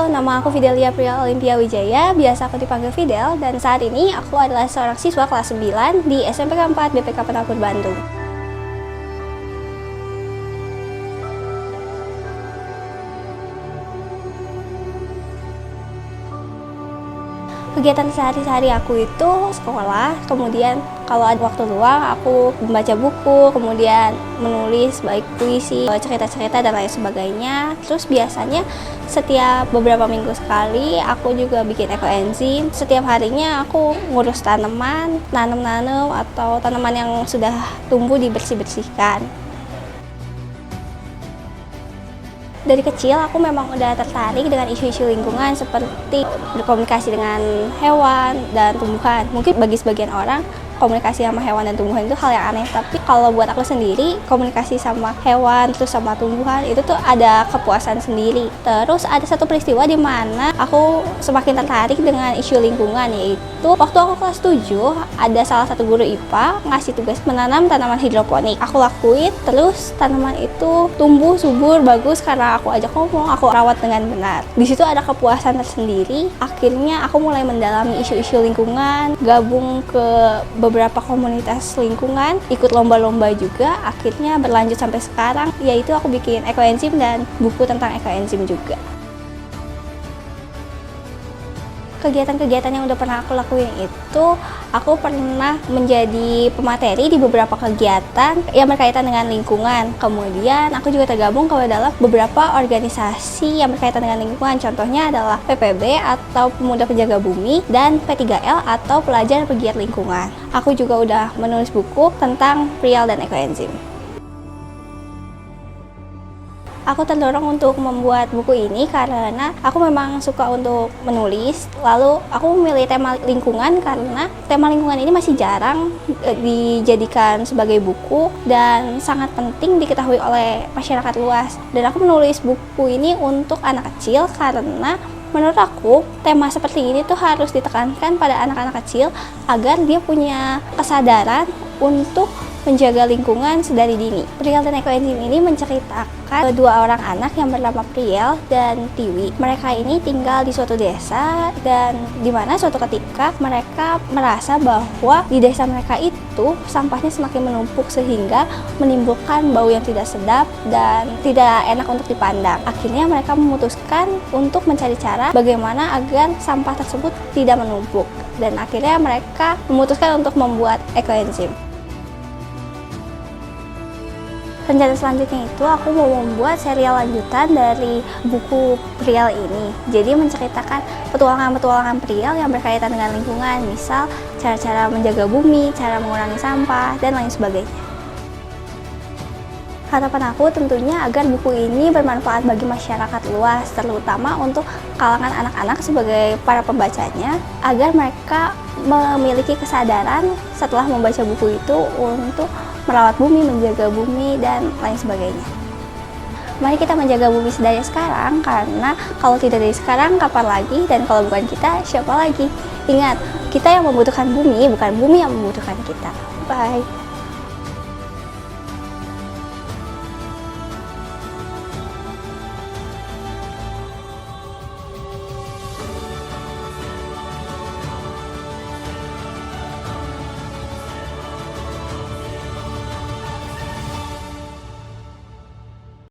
nama aku Fidelia Priya Olympia Wijaya, biasa aku dipanggil Fidel, dan saat ini aku adalah seorang siswa kelas 9 di SMPK 4 BPK Penakbur Bandung. Kegiatan sehari-hari aku itu sekolah, kemudian kalau ada waktu luang aku membaca buku, kemudian menulis baik puisi, cerita-cerita dan lain sebagainya. Terus biasanya setiap beberapa minggu sekali aku juga bikin ekoenzim. Setiap harinya aku ngurus tanaman, nanam-nanam atau tanaman yang sudah tumbuh dibersih-bersihkan. Dari kecil aku memang udah tertarik dengan isu-isu lingkungan seperti berkomunikasi dengan hewan dan tumbuhan. Mungkin bagi sebagian orang komunikasi sama hewan dan tumbuhan itu hal yang aneh, tapi kalau buat aku sendiri komunikasi sama hewan terus sama tumbuhan itu tuh ada kepuasan sendiri. Terus ada satu peristiwa di mana aku semakin tertarik dengan isu lingkungan, yaitu waktu aku kelas 7 ada salah satu guru IPA ngasih tugas menanam tanaman hidroponik. Aku lakuin, terus tanaman itu tumbuh subur bagus karena aku ajak ngomong, aku rawat dengan benar. Di situ ada kepuasan tersendiri. Akhirnya aku mulai mendalami isu-isu lingkungan, gabung ke beberapa komunitas lingkungan, ikut lomba-lomba juga, akhirnya berlanjut sampai sekarang, yaitu aku bikin ekoenzim dan buku tentang ekoenzim juga. Kegiatan-kegiatan yang udah pernah aku lakuin itu, aku pernah menjadi pemateri di beberapa kegiatan yang berkaitan dengan lingkungan. Kemudian aku juga tergabung ke dalam beberapa organisasi yang berkaitan dengan lingkungan. Contohnya adalah PPB atau Pemuda Penjaga Bumi dan P3L atau Pelajar Pegiat Lingkungan. Aku juga udah menulis buku tentang prial dan ekoenzim. Aku terdorong untuk membuat buku ini karena aku memang suka untuk menulis. Lalu aku memilih tema lingkungan karena tema lingkungan ini masih jarang dijadikan sebagai buku dan sangat penting diketahui oleh masyarakat luas. Dan aku menulis buku ini untuk anak kecil karena menurut aku tema seperti ini tuh harus ditekankan pada anak-anak kecil agar dia punya kesadaran untuk menjaga lingkungan sedari dini. Prial dan ekoenzim ini menceritakan dua orang anak yang bernama Priel dan Tiwi. Mereka ini tinggal di suatu desa dan di mana suatu ketika mereka merasa bahwa di desa mereka itu sampahnya semakin menumpuk sehingga menimbulkan bau yang tidak sedap dan tidak enak untuk dipandang. Akhirnya mereka memutuskan untuk mencari cara bagaimana agar sampah tersebut tidak menumpuk, dan akhirnya mereka memutuskan untuk membuat ekoenzim. Rencana selanjutnya itu aku mau membuat serial lanjutan dari buku Prial ini. Jadi menceritakan petualangan-petualangan Prial yang berkaitan dengan lingkungan, misal cara-cara menjaga bumi, cara mengurangi sampah, dan lain sebagainya. Harapan aku tentunya agar buku ini bermanfaat bagi masyarakat luas, terutama untuk kalangan anak-anak sebagai para pembacanya, agar mereka memiliki kesadaran setelah membaca buku itu untuk merawat bumi, menjaga bumi, dan lain sebagainya. Mari kita menjaga bumi sedaya sekarang, karena kalau tidak dari sekarang, kapan lagi? Dan kalau bukan kita, siapa lagi? Ingat, kita yang membutuhkan bumi, bukan bumi yang membutuhkan kita. Bye!